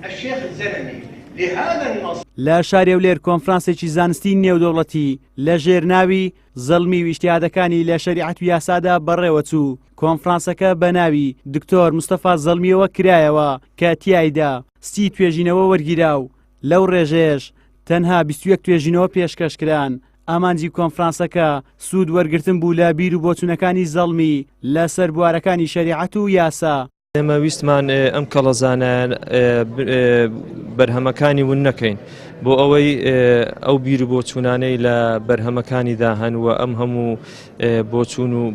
الشيخ الزلمي لهذا النص. لا شارێولێر کۆنفرانسێکی زانستی نێودەوڵەتی لە ژێرناوی زەڵمی ویشتیادەکانی لە شەریعەت و یاسادا بەڕێوەچوو. کۆنفرانسەکە بە ناوی دکتۆر مستەفا زەڵمیەوە کرایەوە کە تیایدا 30 توێژینەوە وەرگیرا و لەو ڕێژێش تەنها 21 توێژینەوە پێشکەشکران. ئامانجی کۆنفرانسەکە سوود وەرگرتن بوو لە بیر و بۆچوونەکانی زەڵمی لە سەر بوارەکانی شەریعەت و یاسا. ئێمە ویستمان ئەم کەڵەزانە بەرهەمەکانی ون نەکەین بۆ ئەوەی ئەو بیر و بۆچوونانەی لە بەرهەمەکانیدا هەن و ئەم هەموو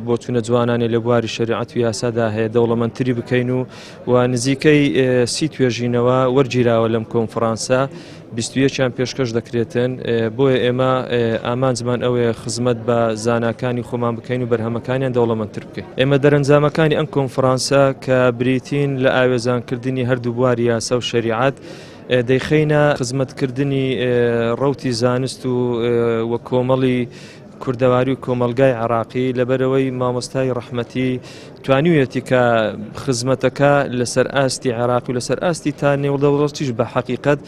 بۆچوونە جوانانێ لە بواری شەریعەت و یاسادا هەیە دەوڵەمەندتری بکەین و نزیکەی 30 توێژینەوە وەرگیراوە لەم کۆنفرانسە 21یان پێشکەش دەکرێتن. بۆیە ئێمە ئامانجمان ئەوەیە خزمەت بە زاناکانی خۆمان بکەین و بەرهەمەکانیان دەوڵەمەندتر بکەین. ئێمە دەرەنجامەکانی ئەم کۆنفرانسە کە بریتین لە ئاوێزانکردنی هەردوو بواری یاسا و شەریعەت دەیخینە خزمەتکردنی ڕەوتی زانست و کۆمەڵی کوردەواری و کۆمەلگای عراقی لەبەرەوەی مامۆستای ڕەحمەتی توانیویەتی کە خزمەتەکە لەسەر ئاستی عراقی و لەسەر ئاستی تا نێودەوڵەتیش بە حەقیقەت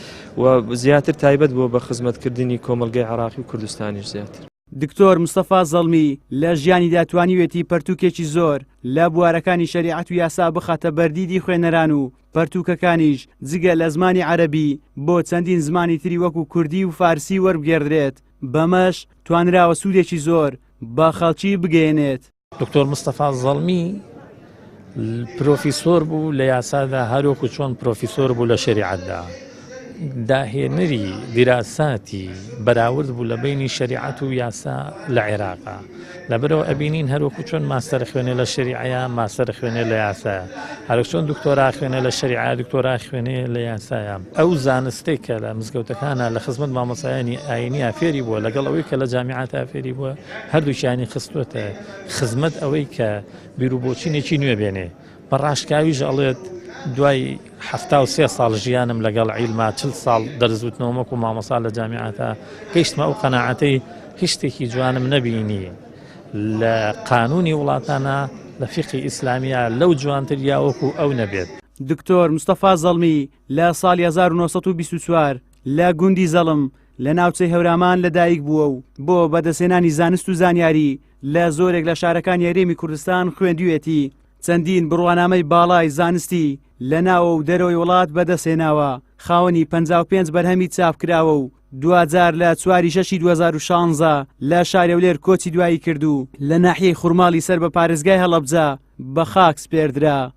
و زیاتر تایبەت بووە بە خزمەتکردنی کۆمەلگای عراقی و کوردستانیش زیاتر. دکتۆر مستەفا زەڵمی لە ژیانیدا توانیوێتی پەرتووکێکی زۆر لە بوارەکانی شەریعەت و یاسا بخاتە بەردیدی خوێنەران و پەرتووکەکانیش جگە لە زمانی عەرەبی بۆ چەندین زمانی تری وەکو کوردی و فارسی وەربگێڕدرێت. بەمەش توانراوە سوودێکی زۆر بە خەڵکی بگەێنێت. دکتۆر مستەفا زەڵمی پرۆفیسۆر بوو لە یاسادا هەروەکو چۆن پرۆفیسۆر بوو لە شەریعەتدا. داهێنەری دیراساتی بەراورد بوو لە بینی شەریعەت و یاسا لە عێراقا. لەبەرەوە ئەبینین هەروەکو چۆن ماستەر خوێنێ لە شەریعەیە ماستەر خوێنێ لە یاسایە، هەروەک چۆن دکتۆرا خوێنێ لە شەریعە دکتۆرا خوێنێ لە یاسایە. ئەو زانستەی کە لە مزگەوتەکانە لە خزمەت مامۆسایانی ئاینی ئافێری بووە لەگەڵ ئەوەی کە لە جامیعەت ئافێری بووە هەردووشیانی خستوەتە خزمەت ئەوەی کە بیرروبۆچینێکی نوێ بێنێ. بەڕاشکاویش ئەڵێت دوای 73 ساڵ ژیانم لەگەڵ عیلما 40 ساڵ دەرزوتنەوەمەک و مامۆسا لە جامیعەتە گەیشتمە ئەو قەناعەتەی هیچ شتێکی جوانم نەبینی لە قانونی وڵاتانە لە فیقی ئیسلامیە لەو جوانتر یاوەکو ئەو نەبێت. دکتۆر مستەفا زەڵمی لە ساڵی 1924 لە گوندی زەڵم لە ناوچەی هەورامان لەدایک بووە و بۆ بەدەستێنانی زانست و زانیاری لە زۆرێک لە شارەکانی هەرێمی کوردستان خوێندوویەتی. چەندین بڕوانامەی باڵای زانستی لە ناوە و دەرەوەی وڵات بەدەستێناوە. خاوەنی 55 بەرهەمی چاپکراوە و 2000 لە 4/6 2016 لە شارێولێر کۆچی دوایی کردو لە ناحیەی خوڕماڵی سەر بە پارێزگای هەڵەبجە بە خاک سپێردرا.